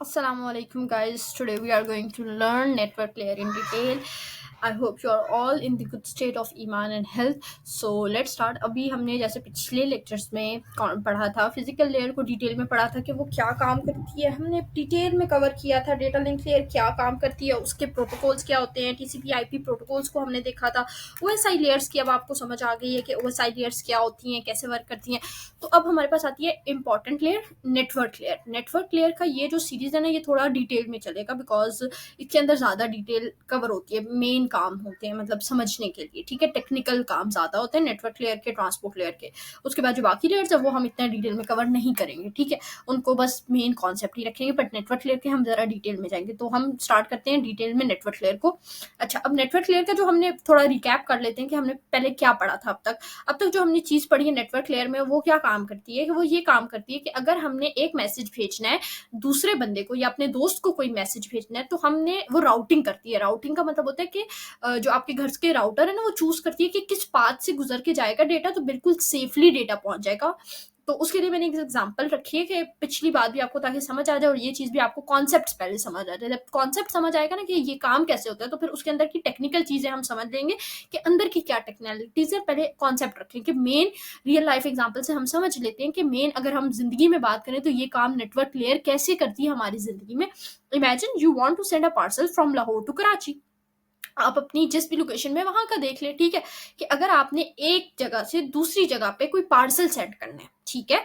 Assalamualaikum guys. Today we are going to learn network layer in detail. I hope you are all in the good state of Iman and health. So let's start. अभी हमने जैसे पिछले lectures में पढ़ा था physical layer को detail में पढ़ा था कि वो क्या काम करती है. हमने डिटेल में कवर किया था डेटा लिंक लेयर क्या काम करती है, उसके प्रोटोकॉल्स क्या होते हैं, टीसीपी आईपी प्रोटोकॉल्स को हमने देखा था. ओएसआई लेयर्स की अब आपको समझ आ गई है कि ओएसआई लेयर्स क्या होती हैं, कैसे वर्क करती हैं. तो अब हमारे पास आती है important layer, network layer. Network layer का ये जो सीरीज है ना, ये थोड़ा डिटेल में चलेगा बिकॉज इसके अंदर ज्यादा डिटेल कवर होती है. मेन काम होते हैं मतलब समझने के लिए, ठीक है. टेक्निकल काम ज्यादा होते हैं नेटवर्क लेयर के, ट्रांसपोर्ट लेयर के. उसके बाद जो बाकी लेयर्स है वो हम इतना डिटेल में कवर नहीं करेंगे, ठीक है. उनको बस मेन कॉन्सेप्ट ही रखेंगे, बट नेटवर्क लेयर के हम जरा डिटेल में जाएंगे. तो हम स्टार्ट करते हैं डिटेल में नेटवर्क लेयर को. अच्छा, अब नेटवर्क लेयर का जो हमने थोड़ा रिकैप कर लेते हैं कि हमने पहले क्या पढ़ा था. अब तक जो हमने चीज पढ़ी है नेटवर्क लेयर में, वो क्या काम करती है कि वो ये काम करती है कि अगर हमने एक मैसेज भेजना है दूसरे बंदे को या अपने दोस्त को कोई मैसेज भेजना है, तो हमने वो राउटिंग करती है. राउटिंग का मतलब होता है कि जो आपके घर के राउटर है ना, वो चूज करती है कि किस पाथ से गुजर के जाएगा डेटा, तो बिल्कुल सेफली डेटा पहुंच जाएगा. तो उसके लिए मैंने एक एग्जांपल रखी है कि पिछली बात भी आपको ताकि समझ आ जाए और ये चीज भी आपको कॉन्सेप्ट पहले समझ आ जाए. जब कॉन्सेप्ट समझ आएगा ना कि ये काम कैसे होता है, तो फिर उसके अंदर की टेक्निकल चीजें हम समझ लेंगे कि अंदर की क्या टेक्नोलॉजीज है. पहले कॉन्सेप्ट रखें कि मेन रियल लाइफ एग्जांपल से हम समझ लेते हैं कि मेन अगर हम जिंदगी में बात करें तो ये काम नेटवर्क लेयर कैसे करती है हमारी जिंदगी में. Imagine you want to send a parcel from Lahore to Karachi. आप अपनी जिस भी लोकेशन में वहां का देख ले, ठीक है, कि अगर आपने एक जगह से दूसरी जगह पे कोई पार्सल सेंड करना है, ठीक है.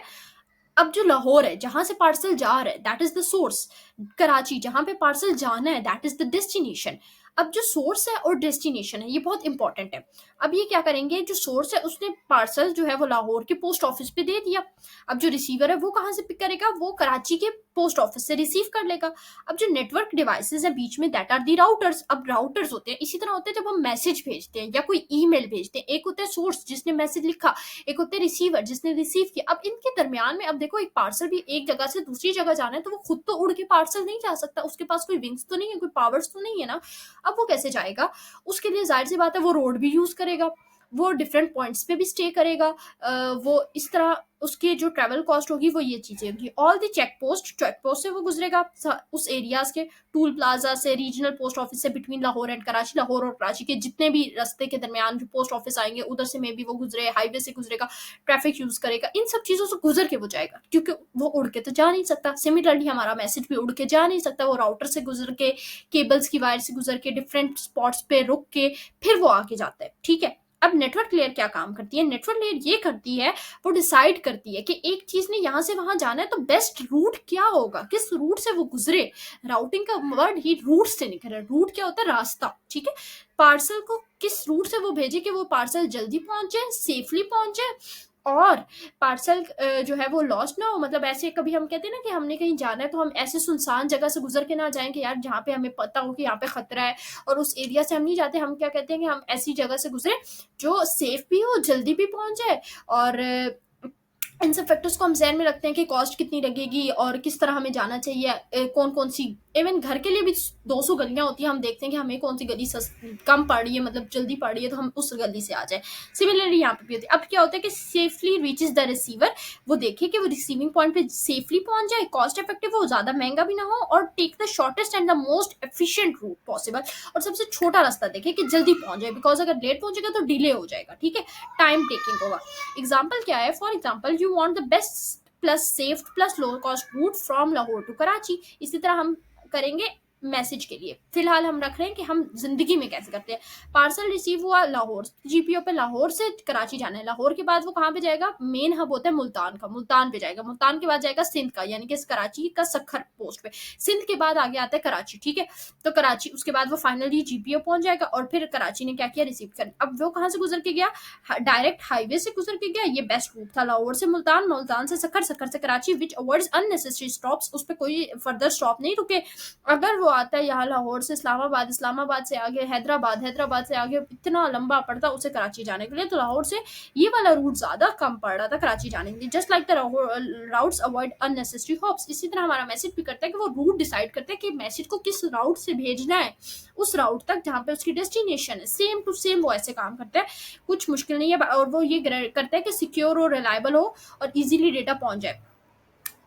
अब जो लाहौर है जहां से पार्सल जा रहा है that is the source. Karachi जहां पे पार्सल जाना है दैट इज द डेस्टिनेशन. अब जो सोर्स है और डेस्टिनेशन है ये बहुत इंपॉर्टेंट है. अब ये क्या करेंगे, जो सोर्स है उसने पार्सल जो है वो लाहौर के पोस्ट ऑफिस पे दे दिया. अब जो रिसीवर है वो कहाँ से पिक करेगा, वो कराची के पोस्ट ऑफिस से रिसीव कर लेगा. अब जो नेटवर्क डिवाइसेस है बीच में दैट आर दी राउटर्स. अब राउटर्स होते हैं इसी तरह होते हैं जब हम मैसेज भेजते हैं या कोई ईमेल भेजते हैं. एक होता है सोर्स जिसने मैसेज लिखा, एक होते हैं रिसीवर जिसने रिसीव किया. अब इनके दरमियान में अब देखो एक पार्सल भी एक जगह से दूसरी जगह जाना है तो वो खुद तो उड़ के पार्सल नहीं जा सकता, उसके पास कोई विंग्स तो नहीं है, कोई पावर्स तो नहीं है ना. अब वो कैसे जाएगा, उसके लिए जाहिर सी बात है वो रोड भी यूज करेगा, वो डिफरेंट पॉइंट्स पे भी स्टे करेगा. वो इस तरह उसकी जो ट्रैवल कॉस्ट होगी वो ये चीजें होगी. ऑल दी चेक पोस्ट से वो गुजरेगा उस एरियाज के, टूल प्लाजा से, रीजनल पोस्ट ऑफिस से, बिटवीन लाहौर एंड कराची, लाहौर और कराची के जितने भी रास्ते के दरमियान जो पोस्ट ऑफिस आएंगे उधर से मे भी वो गुजरे, हाईवे से गुजरेगा, ट्रैफिक यूज करेगा, इन सब चीजों से गुजर के वो जाएगा क्योंकि वो उड़ के तो जा नहीं सकता. सिमिलरली हमारा मैसेज भी उड़ के जा नहीं सकता, वो राउटर से गुजर के, केबल्स की वायर से गुजर के, डिफरेंट स्पॉट्स पे रुक के फिर वो आके जाता है, ठीक है. अब नेटवर्क लेयर क्या काम करती है, नेटवर्क लेयर ये करती है, वो डिसाइड करती है कि एक चीज ने यहां से वहां जाना है तो बेस्ट रूट क्या होगा, किस रूट से वो गुजरे. राउटिंग का वर्ड ही रूट से निकल रहा है. रूट क्या होता है, रास्ता, ठीक है. पार्सल को किस रूट से वो भेजे कि वो पार्सल जल्दी पहुंच जाए, सेफली पहुंच जाए, और पार्सल जो है वो लॉस्ट ना हो. मतलब ऐसे कभी हम कहते हैं ना कि हमने कहीं जाना है तो हम ऐसे सुनसान जगह से गुजर के ना जाएं कि यार जहाँ पे हमें पता हो कि यहाँ पे खतरा है और उस एरिया से हम नहीं जाते. हम क्या कहते हैं कि हम ऐसी जगह से गुजरे जो सेफ भी हो, जल्दी भी पहुंच जाए, और इन सब फैक्टर्स को हम जहन में रखते हैं कि कॉस्ट कितनी लगेगी और किस तरह हमें जाना चाहिए, कौन कौन सी. इवन घर के लिए भी 200 गलियां होती हैं, हम देखते हैं कि हमें कौन सी गली कम पड़ रही है, मतलब जल्दी पड़ रही है, तो हम उस गली से आ जाए. सिमिलरली यहाँ पे भी होती है. अब क्या होता है कि सेफली रीचेस द रिसीवर, वो देखे कि वो रिसीविंग पॉइंट पे सेफली पहुंच जाए, कॉस्ट इफेक्टिव हो, ज्यादा महंगा भी ना हो, और take the shortest and the most efficient route possible, और सबसे छोटा रास्ता देखे कि जल्दी पहुंच जाए. बिकॉज अगर लेट पहुंचेगा तो डिले हो जाएगा, ठीक है, टाइम टेकिंग होगा. एग्जाम्पल क्या है, for example you want the best plus safe plus low cost route from Lahore to Karachi. इसी तरह हम करेंगे मैसेज के लिए. फिलहाल हम रख रहे हैं कि हम जिंदगी में कैसे करते हैं. पार्सल रिसीव हुआ लाहौर, जीपीओ पे लाहौर से कराची जाना है. लाहौर के बाद वो कहाँ पे जाएगा, मेन हब होता है मुल्तान का, मुल्तान पे जाएगा. मुल्तान के बाद जाएगा सिंध का, यानी कि कराची का सखर पोस्ट पे. सिंध के बाद आगे आता है कराची, ठीक है. तो कराची उसके बाद वो फाइनली जीपीओ पहुंच जाएगा, और फिर कराची ने क्या किया, रिसीव कर. अब वो कहाँ से गुजर के गया, डायरेक्ट हाईवे से गुजर के गया. ये बेस्ट रूट था. लाहौर से मुल्तान, मुल्तान से सखर, सखर से कराची, विच अवॉइड्स अननेसेसरी स्टॉप्स. उस पर कोई फर्दर स्टॉप नहीं रुके. अगर वो आता है यहाँ लाहौर से इस्लामाबाद, इस्लामाबाद से आगे हैदराबाद, हैदराबाद से आगे इतना लंबा पड़ता उसे कराची जाने के लिए, तो लाहौर से ये वाला रूट ज्यादा कम पड़ रहा था कराची जाने के लिए. Just like the routes avoid unnecessary hops. इसी तरह हमारा मैसेज भी करता है कि वो रूट डिसाइड करता है कि मैसेज को किस राउट से भेजना है उस राउट तक जहाँ पे उसकी डेस्टिनेशन है. सेम टू सेम वो ऐसे काम करता है, कुछ मुश्किल नहीं है. और वो ये करता है कि सिक्योर और रिलायबल हो और इजीली डेटा पहुंच जाए.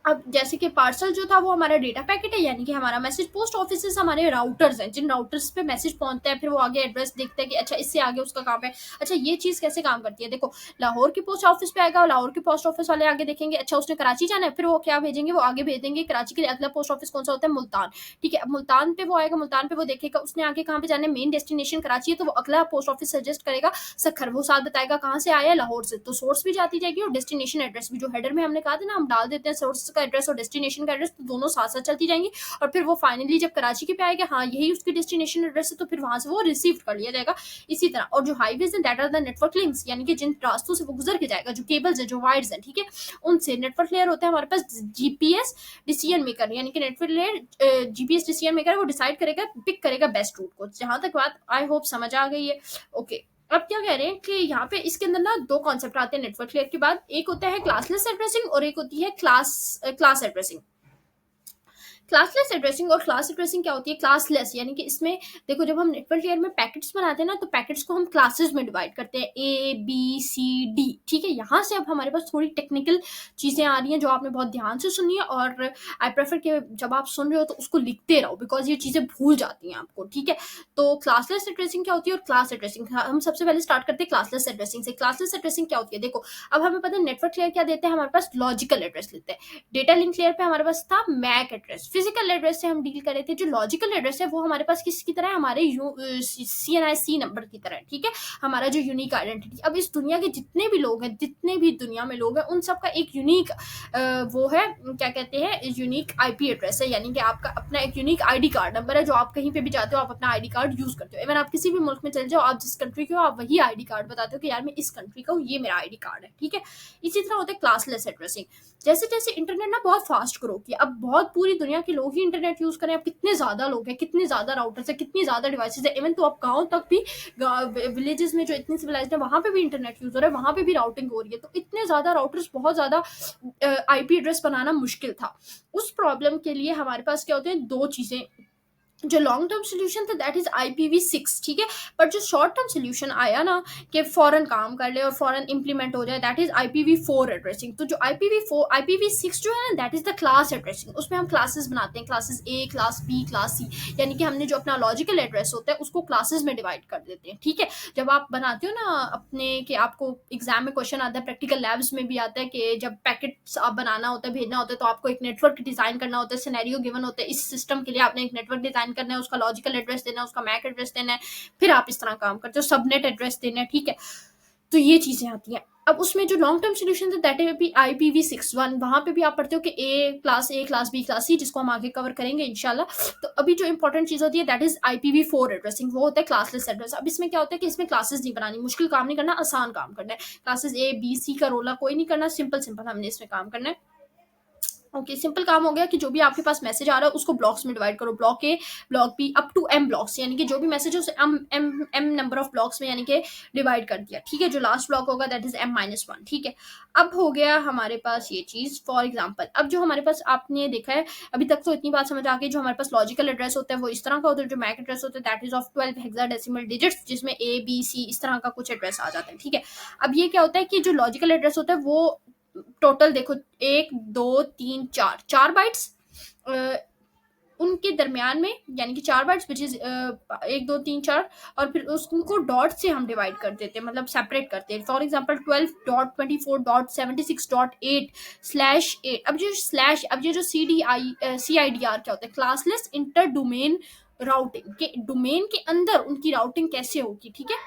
अब जैसे कि पार्सल जो था वो हमारा डेटा पैकेट है, यानी कि हमारा मैसेज पोस्ट ऑफिस हमारे राउटर्स हैं, जिन राउटर्स पे मैसेज पहुंचता है, फिर वो आगे एड्रेस देखते हैं कि अच्छा इससे आगे उसका काम है। अच्छा ये चीज़ कैसे काम करती है, देखो लाहौर की पोस्ट ऑफिस पे आएगा, लाहौर के पोस्ट ऑफिस वाले आगे देखेंगे अच्छा उसने कराची जाना है, फिर वो क्या भेजेंगे, वो आगे भेज देंगे कराची के लिए अगला पोस्ट ऑफिस कौन सा होता है, मुल्तान। ठीक है, अब मुल्तान पे वो आएगा, मुल्तान पे वो देखेगा उसने आगे कहाँ पे जाना है, मेन डेस्टिनेशन कराची है, तो वो अगला पोस्ट ऑफिस सजेस्ट करेगा सखर, वो साथ बताएगा कहाँ से आया है, लाहौर से, तो सोर्स भी जाती जाएगी और डेस्टिनेशन एड्रेस भी, जो हेडर में हमने कहा था ना हम डाल देते हैं सोर्स का एड्रेस और डेस्टिनेशन का एड्रेस, तो दोनों साथ साथ चलती जाएंगी। और फिर वो फाइनली जब कराची के पे आएगा, हाँ यही उसकी डेस्टिनेशन एड्रेस है, तो फिर वहां से वो रिसीव कर लिया जाएगा। इसी तरह और जो हाईवेज हैं that are the network links, यानी कि जिन रास्तों से वो गुजर के जाएगा, जो केबल्स है, जो वायर्स हैं, ठीक है, उनसे नेटवर्क लेयर होता है हमारे पास जीपीएस डिसीजन मेकर, यानी कि network layer GPS decision maker है, वो डिसाइड करेगा, पिक करेगा बेस्ट रूट को। जहां तक बात आई होप समझ आ गई है। ओके, अब क्या कह रहे हैं कि यहाँ पे इसके अंदर ना दो कॉन्सेप्ट आते हैं नेटवर्क लेयर के बाद, एक होता है क्लासलेस एड्रेसिंग और एक होती है क्लास एड्रेसिंग। क्लासलेस एड्रेसिंग और क्लास एड्रेसिंग क्या होती है, क्लासलेस यानी कि इसमें देखो जब हम नेटवर्क लेयर में पैकेट्स बनाते हैं ना, तो पैकेट्स को हम क्लासेस में डिवाइड करते हैं, ए बी सी डी। ठीक है, यहाँ से अब हमारे पास थोड़ी टेक्निकल चीज़ें आ रही हैं जो आपने बहुत ध्यान से सुनी है, और आई प्रेफर कि जब आप सुन रहे हो तो उसको लिखते रहो, बिकॉज ये चीज़ें भूल जाती हैं आपको। ठीक है, तो क्लासलेस एड्रेसिंग क्या होती है और क्लास एड्रेसिंग, हम सबसे पहले स्टार्ट करते हैं क्लासलेस एड्रेसिंग से। क्लासलेस एड्रेसिंग क्या होती है, देखो अब हमें पता है नेटवर्क लेयर क्या देते हैं, हमारे पास लॉजिकल एड्रेस लेते हैं, डेटा लिंक लेयर पे हमारे पास था मैक एड्रेस, फिजिकल एड्रेस से हम डील कर रहे थे। जो लॉजिकल एड्रेस है वो हमारे पास किसकी तरह है, हमारे CNIC नंबर की तरह है। ठीक है, हमारा जो यूनिक आइडेंटिटी, अब इस दुनिया के जितने भी लोग हैं, जितने भी दुनिया में लोग हैं, उन सबका एक यूनिक वो है, क्या कहते हैं, यूनिक IP एड्रेस है, यानी कि आपका अपना एक यूनिक ID कार्ड नंबर है, जो आप कहीं पे भी जाते हो आप अपना ID कार्ड यूज करते हो। इवन आप किसी भी मुल्क में चले जाओ, आप जिस कंट्री के हो आप वही ID कार्ड बताते हो कि यार मैं इस कंट्री का हूँ, ये मेरा ID कार्ड है। ठीक है, इसी तरह होता है क्लासलेस एड्रेसिंग। जैसे जैसे इंटरनेट ना बहुत फास्ट ग्रो किया, अब बहुत पूरी दुनिया के लोग ही इंटरनेट यूज करें, अब कितने ज्यादा लोग हैं, कितने ज्यादा राउटर्स है, कितनी ज्यादा डिवाइसेस है, इवन तो अब गांव तक भी, विलेजेस में जो इतनी सिविलाइज्ड है वहां पे भी इंटरनेट यूज हो रहा है, वहां पे भी राउटिंग हो रही है, तो इतने ज्यादा राउटर्स, बहुत ज्यादा IP एड्रेस बनाना मुश्किल था। उस प्रॉब्लम के लिए हमारे पास क्या होते हैं, दो चीजें, जो लॉन्ग टर्म सोल्यूशन था दैट इज IPv6। ठीक है, पर जो शॉर्ट टर्म सोल्यूशन आया ना कि फॉरन काम कर ले और फॉरन इंप्लीमेंट हो जाए, दैट इज IPv4 एड्रेसिंग। तो जो IPv6 जो है ना that is the class addressing, उसमें हम क्लासेस बनाते हैं, classes A, class B, class C, यानी कि हमने जो अपना लॉजिकल एड्रेस होता है उसको क्लासेस में डिवाइड कर देते हैं। ठीक है, जब आप बनाते हो ना अपने, कि आपको एग्जाम में क्वेश्चन आता है, प्रैक्टिकल लैब्स में भी आता है कि जब पैकेट्स आप बनाना होता है, भेजना होता है, तो आपको एक नेटवर्क डिजाइन करना होता है, सिनेरियो गिवन होता है, इस सिस्टम के लिए आपने एक नेटवर्क डिजाइन करना है, उसका लॉजिकल एड्रेस देना है, उसका मैक एड्रेस देना है, फिर आप इस तरह काम करते हो, सबनेट एड्रेस देना है। ठीक है, तो ये चीजें आती हैं। अब उसमें जो लॉन्ग टर्म सोल्यूशन है दैट इज IPv6 वहां पे भी आप पढ़ते हो कि A, class A, class B, class C, जिसको हम आगे कवर करेंगे इंशाल्लाह। तो अभी जो इंपॉर्टेंट चीज होती है दैट इज IPv4 एड्रेसिंग, वो होता है क्लासलेस एड्रेस। अब इसमें क्या होता है कि इसमें क्लासेस नहीं बनानी, मुश्किल काम नहीं करना, आसान काम करना है, क्लासेस A, B, C का रोला कोई नहीं करना, सिंपल सिंपल हमने इसमें काम करना है। ओके, सिंपल काम हो गया कि जो भी आपके पास मैसेज आ रहा है उसको ब्लॉक्स में डिवाइड करो, block A, block B, up to M blocks, यानी कि जो भी मैसेज है उसे M नंबर ऑफ ब्लॉक्स में यानी कि डिवाइड कर दिया। ठीक है, जो लास्ट ब्लॉक होगा दैट इज M-1। ठीक है, अब हो गया हमारे पास ये चीज। फॉर एग्जाम्पल अब जो हमारे पास आपने देखा है अभी तक, तो इतनी बात समझ आ गई, जो हमारे पास लॉजिकल एड्रेस होता है वो इस तरह का होता है, जो मैक एड्रेस होता है that is of 12 hexadecimal digits, जिसमें A, B, C इस तरह का कुछ एड्रेस आ जाता है। ठीक है, अब ये क्या होता है कि जो लॉजिकल एड्रेस होता है वो टोटल देखो 1 2 3 4 4 बाइट्स, उनके दरमियान में, यानी कि 4 बाइट्स विच इज 1 2 3 4, और फिर उसको डॉट से हम डिवाइड कर देते हैं, मतलब सेपरेट करते हैं। For example 12.24.76.8/8। अब जो स्लैश, अब ये जो CIDR क्या होता है, क्लासलेस इंटर डोमेन राउटिंग, के डोमेन के अंदर उनकी राउटिंग कैसे होगी। ठीक है,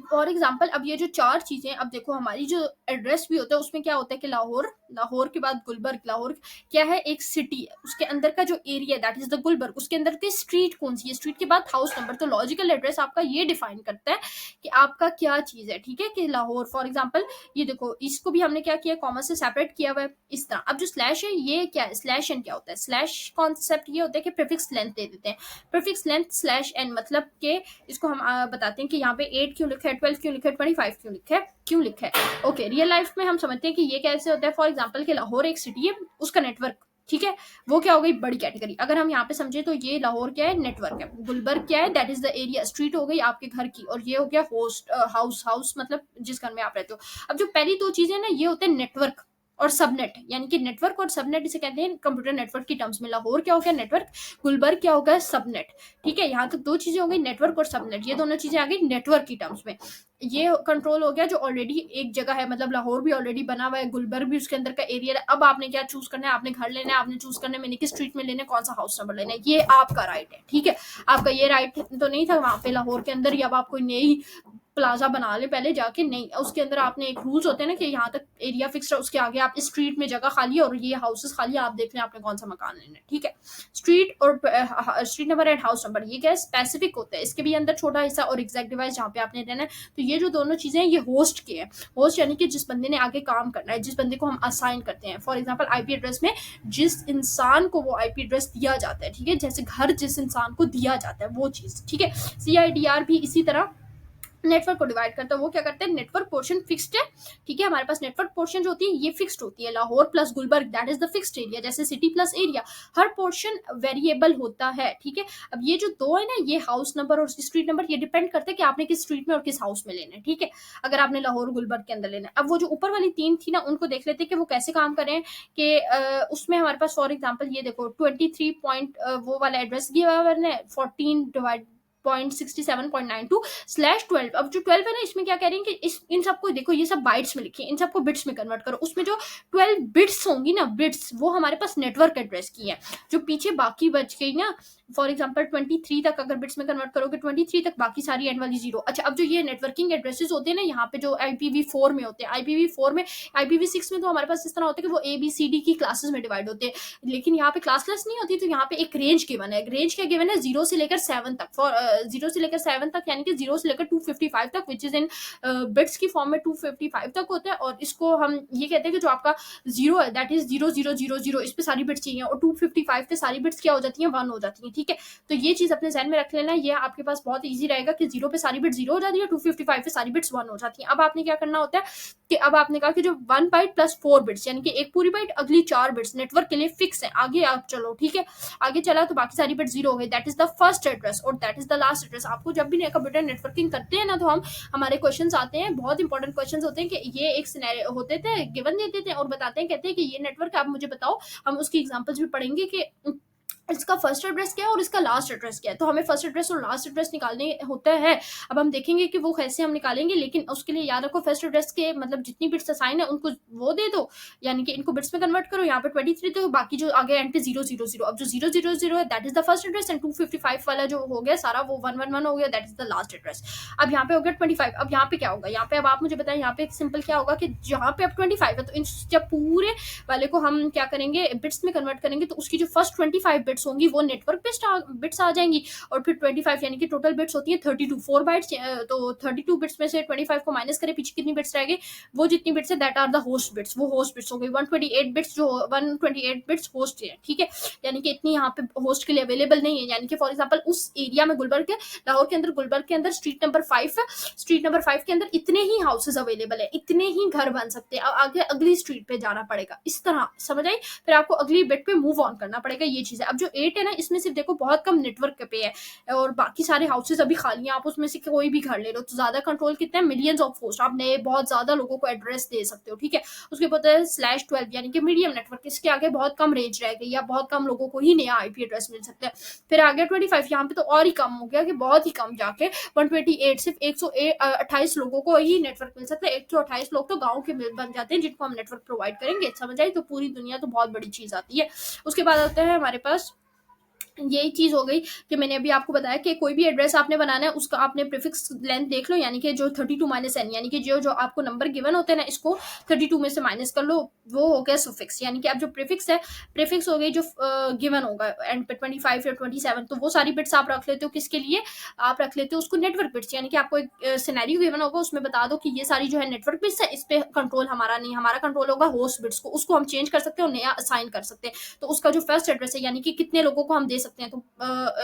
फॉर एग्जाम्पल अब ये जो 4 चीजें, अब देखो हमारी जो एड्रेस भी होता है उसमें क्या होता है कि लाहौर, लाहौर के बाद गुलबर्ग, लाहौर क्या है, एक सिटी है, उसके अंदर का जो area that is the Gulberg, उसके अंदर की स्ट्रीट कौन सी है, स्ट्रीट के बाद हाउस नंबर। तो लॉजिकल एड्रेस आपका ये डिफाइन करता है कि आपका क्या चीज है। ठीक है, कि लाहौर फॉर एग्जाम्पल, ये देखो इसको भी हमने क्या किया, कॉमा से सेपरेट किया हुआ है इस तरह। अब जो स्लैश है ये क्या है, स्लैश एन क्या होता है, स्लैश कॉन्सेप्ट ये होता है कि प्रीफिक्स लेंथ दे देते हैं, प्रीफिक्स लेंथ स्लैश एन, मतलब के इसको हम बताते हैं कि यहाँ पे 8 क्यों लिखा है, 12 क्यों लिखा है, 25 क्यों लिखा है। ओके, रियल लाइफ में हम समझते हैं कि ये कैसे होता है। फॉर एग्जांपल कि लाहौर एक सिटी है, उसका नेटवर्क, ठीक है, वो क्या हो गई, बड़ी कैटेगरी। अगर हम यहाँ पे समझे तो ये लाहौर क्या है, नेटवर्क है, गुलबर्ग क्या है, that is the area, street हो गई आपके घर की, और ये हो गया होस्ट, हाउस, हाउस मतलब जिस घर में आप रहते हो। अब जो पहली दो चीजें ना ये होते हैं नेटवर्क, और सबनेट, यानी कि नेटवर्क और सबनेट इसे कहते हैं कंप्यूटर नेटवर्क की टर्म्स में। लाहौर क्या हो गया नेटवर्क, गुलबर्ग क्या हो गया सबनेट। ठीक है, यहाँ तक दो चीजें हो गई, नेटवर्क और सबनेट, ये दोनों चीजें आ गई नेटवर्क की टर्म्स में। ये कंट्रोल हो गया जो ऑलरेडी एक जगह है, मतलब लाहौर भी ऑलरेडी बना हुआ है, गुलबर्ग भी उसके अंदर का एरिया है। अब आपने क्या चूज करना है, आपने घर लेना है, आपने चूज करना है मैंने किस स्ट्रीट में लेना है, कौन सा हाउस नंबर लेना है, ये आपका राइट है। ठीक है, आपका ये राइट तो नहीं था वहां पे लाहौर के अंदर, या अब आप कोई नई प्लाजा बना ले पहले जाके, नहीं, उसके अंदर आपने एक रूल्स होते हैं ना कि यहाँ तक एरिया फिक्स है, उसके आगे आप इस स्ट्रीट में जगह खाली है और ये हाउसेस खाली है, आप देख लें आपने कौन सा मकान लेना है। ठीक है, स्ट्रीट और street number and house number ये क्या है, स्पेसिफिक होता है, इसके भी अंदर छोटा हिस्सा और एग्जैक्ट डिवाइस जहाँ पे आपने रहना है। तो ये जो दोनों चीजें हैं ये होस्ट के हैं। होस्ट यानी कि जिस बंदे ने आगे काम करना है, जिस बंदे को हम असाइन करते हैं। फॉर एग्जाम्पल आईपी एड्रेस में जिस इंसान को वो आईपी एड्रेस दिया जाता है, ठीक है, जैसे घर जिस इंसान को दिया जाता है वो चीज। ठीक है, सीआईडीआर भी इसी तरह नेटवर्क को डिवाइड करता है। वो क्या करते हैं, नेटवर्क पोर्शन फिक्स्ड है। ठीक है, हमारे पास नेटवर्क पोर्शन जो होती है ये फिक्स्ड होती है, Lahore plus Gulberg that is the fixed area, जैसे सिटी प्लस एरिया, हर पोर्शन वेरिएबल होता है। ठीक है, अब ये जो दो है ना, ये हाउस नंबर और स्ट्रीट नंबर, ये डिपेंड करता है कि आपने किस स्ट्रीट में और किस हाउस में लेना है। ठीक है, अगर आपने लाहौर गुलबर्ग के अंदर लेना है। अब वो जो ऊपर वाली तीन थी ना, उनको देख लेते हैं कि वो कैसे काम करें। कि उसमें हमारे पास फॉर एग्जाम्पल ये देखो 23 पॉइंट वो वाला एड्रेस दिया हुआ है 14 डिवाइड 0.67.92/12। अब जो 12 है ना, इसमें क्या कह रहे हैं कि इन सबको देखो, ये सब बाइट्स में लिखिए, इन सबको बिट्स में कन्वर्ट करो। उसमें जो 12 बिट्स होंगी ना, बिट्स, वो हमारे पास नेटवर्क एड्रेस की है। जो पीछे बाकी बच गई ना, फॉर एग्जाम्पल 23 तक अगर बिट्स में कन्वर्ट करोगे, 23 तक बाकी सारी एंड वाली 0। अच्छा, अब जो ये नेटवर्किंग एड्रेसेस होते हैं ना, यहाँ पे जो IPv4 में होते हैं, IPv4 में, IPv6 में तो हमारे पास इस तरह होता है कि वो ABCD की क्लासेस में डिवाइड होते हैं, लेकिन यहाँ पे क्लास नहीं होती। तो यहाँ पे एक रेंज गिवन है। रेंज क्या गिवन है, 0 से लेकर 7 तक। 0 से लेकर 7 तक, यानी कि 0 से लेकर 255 तक, विच इज इन बिट्स की फॉर्म में 255 तक होता है। और इसको हम ये कहते हैं कि जो आपका 0 है दैट इज 0000, इस पे सारी बिट्स चाहिए, और 255 पे सारी बिट्स क्या हो जाती हैं, 1 हो जाती हैं। ठीक है, तो ये चीज अपने ध्यान में रख लेना, ये आपके पास बहुत ईजी रहेगा कि 0 पे सारी बिट्स 0 हो जाती है, 255 पे सारी बिट्स 1 हो जाती है। अब आपने क्या करना होता है कि अब आपने कहा कि जो 1 बाइट प्लस 4 बिट्स, यानी कि एक पूरी बाइट अगली 4 बिट्स नेटवर्क के लिए फिक्स है। आगे आप चलो, ठीक है, आगे चला तो बाकी सारी बिट्स 0 हो गई, that is the first address और that is the last address. आपको जब भी कंप्यूटर नेटवर्किंग करते हैं ना, तो हमारे क्वेश्चंस आते हैं, बहुत इंपॉर्टेंट क्वेश्चंस होते हैं कि ये एक सिनेरियो होते थे, गिवन देते थे और बताते हैं, कहते हैं कि ये नेटवर्क आप मुझे बताओ। हम उसकी एग्जांपल्स भी पढ़ेंगे कि इसका फर्स्ट एड्रेस क्या है और इसका लास्ट एड्रेस क्या है। तो हमें फर्स्ट एड्रेस और लास्ट एड्रेस निकालने होता है। अब हम देखेंगे कि वो कैसे हम निकालेंगे, लेकिन उसके लिए याद रखो फर्स्ट एड्रेस के मतलब जितनी बिट्स असाइन है उनको वो दे दो, यानी कि इनको बिट्स में कन्वर्ट करो। यहाँ पे 23 तो बाकी जो आगे एंड पे 000। अब जो 000 है that is the first address, and 255 वाला जो हो गया सारा वो 111 हो गया, that is the last address. अब यहाँ पे हो गया 25। अब यहाँ पे क्या होगा, यहाँ पे अब आप मुझे बताएं, यहाँ पे सिंपल क्या होगा कि जहाँ पे अब 25 है, तो जब पूरे वाले को हम क्या करेंगे, बिट्स में कन्वर्ट करेंगे, तो उसकी जो फर्स्ट 25 बिट्स होंगी वो नेटवर्क बिट्स आ जाएंगी। और फिर 25 यानी कि टोटल बिट्स होती है 32, 4 बाइट्स, तो 32 बिट्स में से 25 को माइनस करें, पीछे कितनी बिट्स रह गई, वो जितनी बिट्स है that are the host bits, वो होस्ट बिट्स हो गई 128 बिट्स, जो 128 बिट्स होस्ट है। ठीक है, यानी कि इतनी यहाँ पे होस्ट के लिए अवेलेबल नहीं है। यानी कि फॉर एग्जांपल उस एरिया में गुलबर्ग के लाहौर के अंदर, गुलबर्ग के अंदर स्ट्रीट नंबर 5 के अंदर इतने ही हाउसेज अवेलेबल है, इतने ही घर बन सकते हैं। आगे अगली स्ट्रीट पे जाना पड़ेगा, इस तरह समझ आई, फिर आपको अगली बिट पे मूव ऑन करना पड़ेगा, ये चीज है। अब जो 8 है ना, इसमें सिर्फ देखो बहुत कम नेटवर्क पे है और बाकी सारे हाउसेस अभी खाली हैं, आप उसमें से कोई भी घर ले लो। तो ज्यादा कंट्रोल कितना है, मिलियंस ऑफ होस्ट, आप नए बहुत ज्यादा लोगों को एड्रेस दे सकते हो। ठीक है, उसके बाद /12 यानी कि मीडियम नेटवर्क, इसके आगे बहुत कम रेंज रह गई, या बहुत कम लोगों को ही नया आईपी एड्रेस मिल सकता है। फिर आगे 25, यहाँ पे तो और ही कम हो गया कि बहुत ही कम जाके 128, सिर्फ 128 लोगों को ही नेटवर्क मिल सकता है। 128 लोग तो गाँव के बन जाते हैं जिनको हम नेटवर्क प्रोवाइड करेंगे, समझ आई। तो पूरी दुनिया तो बहुत बड़ी चीज आती है। उसके बाद आता है हमारे पास यही चीज हो गई कि मैंने अभी आपको बताया कि कोई भी एड्रेस आपने बनाना है उसका आपने प्रीफिक्स लेंथ देख लो, यानी कि जो 32 माइनस n, यानी कि जो आपको नंबर गिवन होते हैं ना, इसको 32 में से माइनस कर लो, वो हो गया सुफिक्स। यानी कि अब जो प्रीफिक्स है, प्रीफिक्स हो गई जो गिवन होगा एंड पे 25 या 27, तो वो सारी बिट्स आप रख लेते हो किसके लिए, आप रख लेते हो उसको नेटवर्क बिट्स, यानी कि आपको एक सिनेरियो गिवन होगा, उसमें बता दो कि ये सारी जो है नेटवर्क बिट्स है, इस पे कंट्रोल हमारा नहीं, हमारा कंट्रोल होगा होस्ट बिट्स को, उसको हम चेंज कर सकते हैं और नया असाइन कर सकते हैं। तो उसका जो फर्स्ट एड्रेस है, यानी कि कितने लोगों को हम दे सकते हैं। तो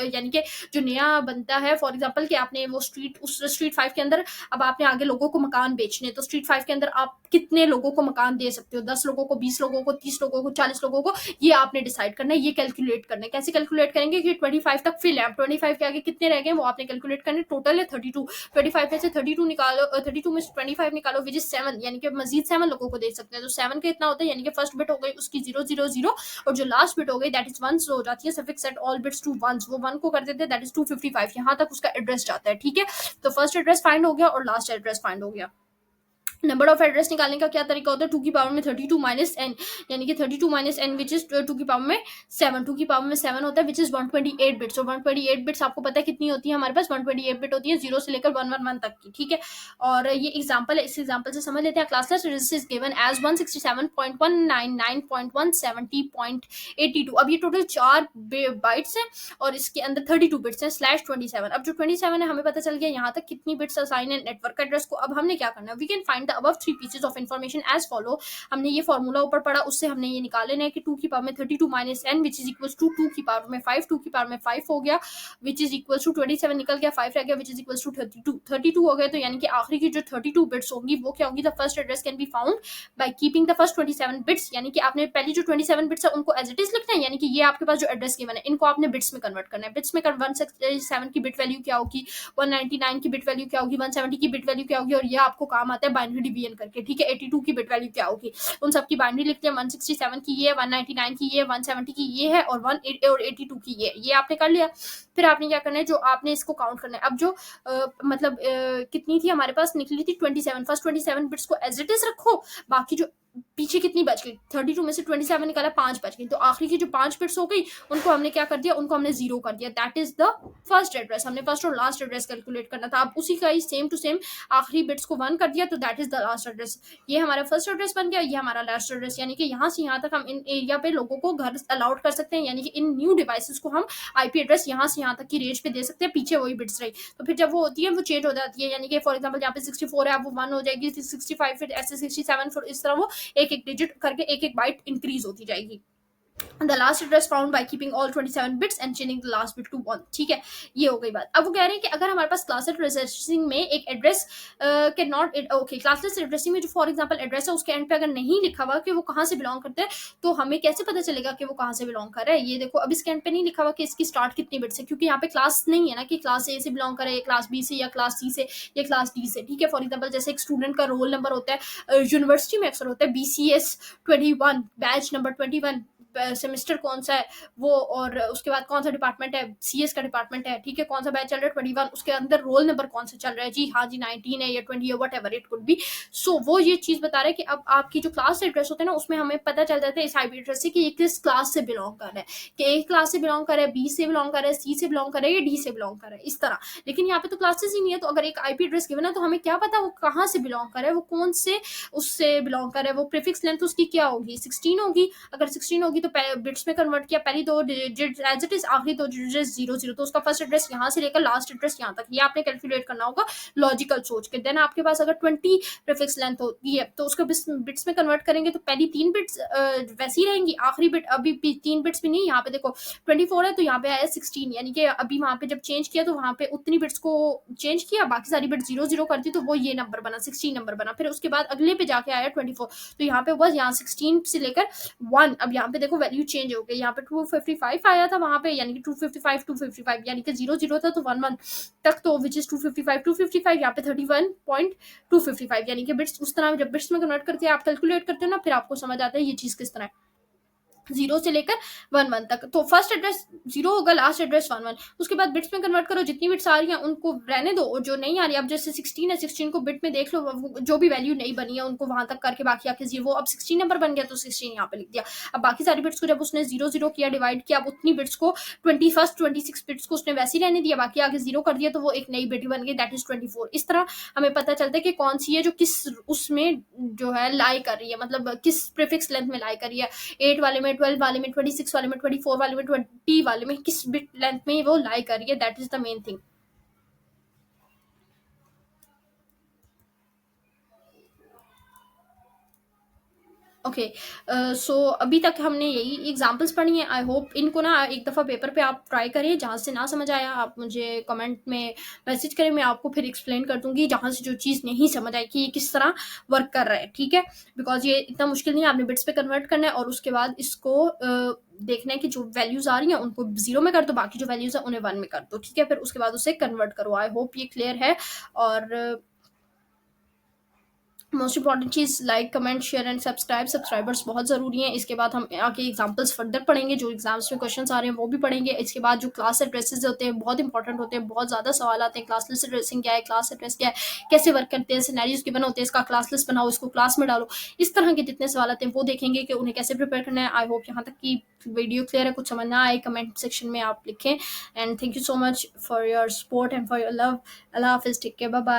यानी कि जो नया बनता है, फॉर एग्जांपल कि आपने वो उस स्ट्रीट 5 के अंदर अब आपने आगे लोगों को मकान बेचने हैं, तो स्ट्रीट 5 के अंदर आप कितने लोगों को मकान दे सकते हो, 10 लोगों को, 20 लोगों को, 30 लोगों को, 40 लोगों को, ये आपने डिसाइड करना है, ये कैलकुलेट करना है। कैसे कैलकुलेट करेंगे कि 25 तक फिल है, अब 25 के आगे कितने रह गए वो आपने कैलकुलेट करने। टोटल है 32, 25 में से 32 निकालो, 32 में से 25 निकालो, विच इज 7, यानी कि मजीद 7 लोगों को दे सकते हैं। तो 7 का इतना होता है, यानी कि फर्स्ट बिट हो गई उसकी 000 और जो लास्ट बिट हो गई दैट इज 1 हो जाती है। Suffix set all bits to 1, वो 1 को कर देते हैं, दैट इज 255, यहाँ तक उसका एड्रेस जाता है। ठीक है, तो फर्स्ट एड्रेस फाइंड हो गया और लास्ट एड्रेस फाइंड हो गया। नंबर ऑफ एड्रेस निकालने का क्या तरीका होता है, 2 की पावर में 32 माइनस एन, यानी कि 32 माइनस एन विच इज 2 की पावर में 7, 2 की पावर में 7 होता है विच इज 128 बिट्स। और 128 बिट्स आपको पता है कितनी होती है हमारे पास, 128 बिट होती है 0 से लेकर 111 तक की। ठीक है, और ये एग्जांपल है, इस एग्जांपल से समझ लेते हैं। Classless address is given as 167.199.170.82। अब ये टोटल 4 बाइट्स हैं और इसके अंदर 32 बिट्स हैं स्लैश 27। अब जो 27 है हमें पता चल गया यहाँ तक कितनी बिट्स असाइन है नेटवर्क एड्रेस को। अब हमने क्या करना है, we can find the above 3 pieces of information as follow. हमने ये फॉर्मूला ऊपर पढ़ा, उससे हमने ये निकाल लेना है कि 2 की पावर में 32 minus n which is equal to 2 की पावर में 5, 2 की पावर में 5 हो गया विच इज इक्वल टू 27 निकल गया, 5 रह गया विच इज इक्वल टू 32 हो गया। तो यानी कि आखिरी की जो 32 बिट्स होंगी वो क्या होंगी, the first address can be found by keeping the first 27 bits. यानी कि आपने पहली जो 27 बिट्स है उनको एज इट इज लिखना है, यानी कि ये आपके पास जो एड्रेस गिवन है इनको आपने बिट्स में कन्वर्ट करना है। बिट्स में 167 की बिट वैल्यू क्या होगी, 199 की बिट वैल्यू क्या होगी, 170 की बिट वैल्यू क्या होगी, और ये आपको काम आता है बाइनरी डिवीजन करके। ठीक है, 82 की बिट वैल्यू क्या होगी, उन सबकी बाइनरी लिखते हैं। 167 की ये, 199 की ये, 170 की ये है और 82 की ये आपने कर लिया। फिर आपने क्या करना है, जो आपने इसको काउंट करना है। अब जो मतलब कितनी थी हमारे पास, निकली थी 27, फर्स्ट 27 बिट्स को एज इट इज रखो, बाकी जो पीछे कितनी बच गई, 32 में से 27 निकाला, 5 बच गई। तो आखिरी की जो 5 बिट्स हो गई उनको हमने क्या कर दिया, उनको हमने 0 कर दिया, that is the first address. हमने फर्स्ट और लास्ट एड्रेस कैलकुलेट करना था। अब उसी का ही सेम टू सेम आखिरी बिट्स को 1 कर दिया, तो that is the last address. ये हमारा फर्स्ट एड्रेस बन गया, ये हमारा लास्ट एड्रेस। यानी कि यहाँ से यहाँ तक हम इन एरिया पे लोगों को घर अलाउड कर सकते हैं, यानी कि इन न्यू डिवाइसेस को हम आईपी एड्रेस यहाँ से यहाँ तक की रेंज पे दे सकते हैं, पीछे वही बिट्स रही। तो फिर जब वो होती है वो चेंज हो जाती है, यानी कि फॉर एग्जाम्पल यहाँ पे 64 है, अब वो 1 हो जाएगी, 65, फिर ऐसे 67, फिर इस तरह वो एक एक डिजिट करके एक एक बाइट इंक्रीज होती जाएगी। The last address found by keeping all 27 bits and changing the last bit to 1। ठीक है, ये हो गई बात। अब वो कह रहे हैं कि अगर हमारे पास क्लासेस एड्रेसिंग में एक एड्रेस के नॉट ओके, क्लासेस एड्रेसिंग में जो फॉर एग्जांपल एड्रेस है उसके एंड पे अगर नहीं लिखा हुआ कि वो कहाँ से बिलोंग करते हैं, तो हमें कैसे पता चलेगा कि वो कहाँ से बिलोंग कर रहा है। ये देखो, अब इसके एंड पे नहीं लिखा हुआ कि इसकी स्टार्ट कितनी बिट्स है, क्योंकि यहाँ पे क्लास नहीं है ना कि क्लास ए से बिलोंग करे, या क्लास बी से, या क्लास सी से, या क्लास डी से। ठीक है, फॉर एग्जाम्पल जैसे एक स्टूडेंट का रोल नंबर होता है, यूनिवर्सिटी में अक्सर होता है BCS 21, बैच नंबर 21, सेमेस्टर कौन सा है वो, और उसके बाद कौन सा डिपार्टमेंट है, CS का डिपार्टमेंट है। ठीक है, कौन सा बैच चल रहा है 21, उसके अंदर रोल नंबर कौन सा चल रहा है, जी हाँ जी 19 है या 20 है, whatever it could be. So वो ये चीज बता रहा है कि अब आपकी जो क्लास एड्रेस होते हैं ना उसमें हमें पता चल जाता है इस आईपी एड्रेस से कि ये किस क्लास से बिलोंग कर रहा है, कि A क्लास से बिलोंग कर रहा है, B से बिलोंग कर रहा है, C से बिलोंग कर रहा है, या D से बिलोंग कर रहा है, इस तरह। लेकिन यहाँ पे तो क्लासेस ही नहीं है, तो अगर एक आईपी एड्रेस गिवन है तो हमें क्या पता वो कहाँ से बिलोंग कर रहा है, वो कौन से उससे बिलोंग कर रहा है, वो प्रीफिक्स लेंथ उसकी क्या होगी, 16 होगी। अगर 16 होगी तो बिट्स में कन्वर्ट किया, पहली दो डिजिट एज इट इज, आखिरी दो डिजिट 0 0, तो उसका फर्स्ट एड्रेस यहाँ से लेकर लास्ट एड्रेस यहाँ तक, ये आपने कैलकुलेट करना होगा लॉजिकल सोच के। देन आपके पास अगर 20 प्रीफिक्स लेंथ होती है तो उसको बिट्स में कन्वर्ट करेंगे तो पहली 3 बिट्स वैसी रहेंगी, आखिरी बिट अभी 3 बिट्स भी नहीं। यहाँ पे देखो 24 है तो यहाँ पे आया 16, यानी कि अभी वहां पे जब चेंज किया तो वहां पे उतनी बिट्स को चेंज किया, बाकी सारी बिट 0 0 कर दी, तो वो ये नंबर बना, 16 नंबर बना। फिर उसके बाद अगले पे जाके आया 24, तो यहाँ पे बस यहाँ 16 से लेकर 1, अब यहाँ पे देखो वैल्यू चेंज हो गई, यहाँ पे 255 आया था वहां पे, यानी कि 255 यानी कि 0 0 था तो 1 1 तक, तो विच इज 255 यहाँ पे 31.255, यानी कि बिट्स उस तरह जब बिट्स में कन्वर्ट करते हैं आप कैलकुलेट करते हो ना, फिर आपको समझ आता है ये चीज किस तरह है, 0 से लेकर 1 1 तक। तो फर्स्ट एड्रेस 0 होगा, लास्ट एड्रेस 1 1, उसके बाद बिट्स में कन्वर्ट करो, जितनी बिट्स आ रही हैं उनको रहने दो, और जो नहीं आ रही, अब जैसे 16 है 16 को बिट में देख लो, जो भी वैल्यू नहीं बनी है उनको वहां तक करके बाकी आके 0, वो अब 16 नंबर बन गया तो 16 यहाँ पे लिख दिया। अब बाकी सारी बिट्स को जब उसने 0 0 किया, डिवाइड किया, अब उतनी बिट्स को 26 बिट्स को उसने वैसे ही रहने दिया, बाकी आगे 0 कर दिया, तो वो एक नई बिट बन गई, दैट इज 24। इस तरह हमें पता चलता है कि कौन सी है जो किस उसमें जो है लाई कर रही है, मतलब किस प्रीफिक्स लेंथ में लाई कर रही है, 8 वाले में, 12 वाले में, 26 वाले में, 24 वाले में, 20 वाले में, किस बिट लेंथ में वो लाई कर रही है, that is the main thing. Okay. So अभी तक हमने यही एग्जांपल्स पढ़ी हैं। आई होप इनको ना एक दफ़ा पेपर पे आप ट्राई करें। जहाँ से ना समझ आया आप मुझे कमेंट में मैसेज करें, मैं आपको फिर एक्सप्लेन कर दूंगी। जहाँ से जो चीज़ नहीं समझ आई कि ये किस तरह वर्क कर रहा है, ठीक है। बिकॉज ये इतना मुश्किल नहीं है, आपने बिट्स पे कन्वर्ट करना है और उसके बाद इसको देखना है कि जो वैल्यूज आ रही हैं उनको 0 में कर दो, बाकी जो वैल्यूज है उन्हें 1 में कर दो, ठीक है। फिर उसके बाद उसे कन्वर्ट करो। आई होप ये क्लियर है। और most important cheese, like comment share and subscribe. Subscribers बहुत ज़रूरी हैं। इसके बाद हम आगे एग्जांपल्स फर्दर पढ़ेंगे, जो एग्जाम्स में क्वेश्चंस आ रहे हैं वो भी पढ़ेंगे। इसके बाद जो क्लास एड्रेसेस होते हैं बहुत इंपॉर्टेंट होते हैं, बहुत ज़्यादा सवाल आते हैं। क्लास लिस्ट एड्रेसिंग क्या है, क्लास एड्रेस क्या है, कैसे वर्क करते हैं, सिनेरियोज गिवन होते हैं, इसका क्लास लिस्ट बनाओ, इसको क्लास में डालो। इस तरह के जितने सवाल आते हैं वो देखेंगे कि उन्हें कैसे प्रिपेयर करना है। आई होप यहाँ तक की वीडियो क्लियर है। कुछ समझ ना आए कमेंट सेक्शन में आप लिखें। And thank you so much for your support and for your love. अल्लाह हाफिज़, टेक केयर, बाय बाय।